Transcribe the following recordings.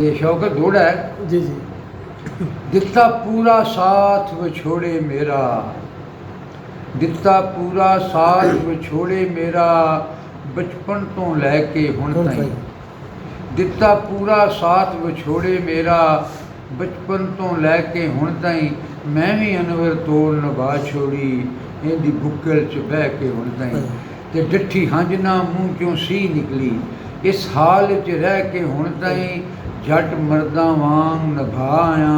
ये शौकत घोड़ा है। जी जी। दिता पूरा साथ विछोड़े मेरा, दिता पूरा साथ विछोड़े मेरा, बचपन तो लैके हुण ताईं। दिता पूरा साथ विछोड़े मेरा, बचपन तो लैके हुण ताईं। मैं भी अनवर तोड़ निभा छोड़ी, इंदी बुक्कल च बह के हुण ताईं। ते डिठी हंज ना मूँह चों सी निकली, इस हाल च रह के हुण ताईं। जट मर्दां वांग निभा आया,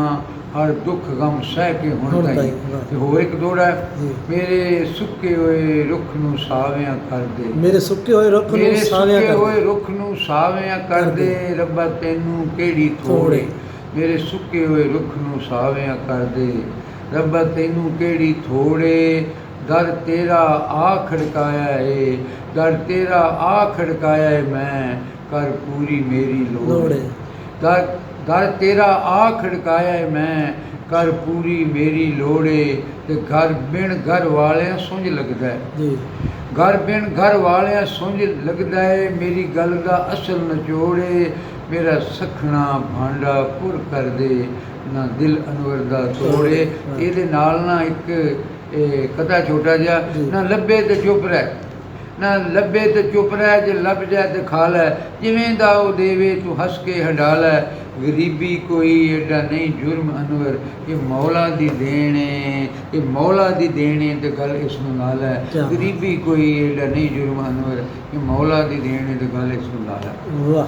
हर दुख गम सह के हुण ताईं। ते होर एक दोड़ा है, मेरे सुक्के होए रुख नूं सावियां कर दे, मेरे सुक्के होए रुख नूं सावियां सुक्के कर होए दे, रुख नूं सावियां कर दे, रब्बा तैनूं केड़ी थोड़े। मेरे सुक्के होए रुख नूं सावियां कर दे, रब्बा तैनूं केड़ी थोड़े। दर तेरा आ खड़काया है, दर तेरा आ खड़काया है मैं, कर पूरी मेरी लोड़। दर दर तेरा आ खड़काया है मैं, कर पूरी मेरी लोड़े। ते घर बिन घर वालियां सुंझ लगदा है, घर बिन घर वालियां सुंझ लगदा है। मेरी गल दा असल नचोड़े, मेरा सखना भांडा पुर कर दे, ना दिल अनवर दा तोड़े। ਇਹਦੇ ਨਾਲ ਨਾ ਇੱਕ ਕथा ਛੋਟਾ ਜਿਹਾ, ਨਾ ਲੱਭੇ ਤੇ ਚੁੱਪ ਰਹਿ, ਨਾ ਲੱਭੇ ਤੇ ਚੁੱਪ ਰਹਿ, ਜੇ ਲੱਭ ਜਾਏ ਤੇ ਖਾ ਲੈ, ਜਿਵੇਂ ਦਾ ਉਹ ਦੇਵੇ ਤੂੰ ਹੱਸ ਕੇ ਹੰਡਾ ਲੈ। ਗਰੀਬੀ ਕੋਈ ਐਡਾ ਨਹੀਂ ਜੁਰਮ ਅਨਵਰ, ਇਹ ਮੌਲਾ ਦੀ ਦੇਣ ਹੈ, ਇਹ ਮੌਲਾ ਦੀ ਦੇਣ ਹੈ। ਤੇ ਗੱਲ ਇਸ ਨੂੰ ਨਾਲ ਹੈ, ਗਰੀਬੀ ਕੋਈ ਐਡਾ ਨਹੀਂ ਜੁਰਮ ਅਨਵਰ, ਇਹ ਮੌਲਾ ਦੀ ਦੇਣ ਹੈ। ਤੇ ਗੱਲ ਇਸ ਨੂੰ ਨਾਲ ਹੈ।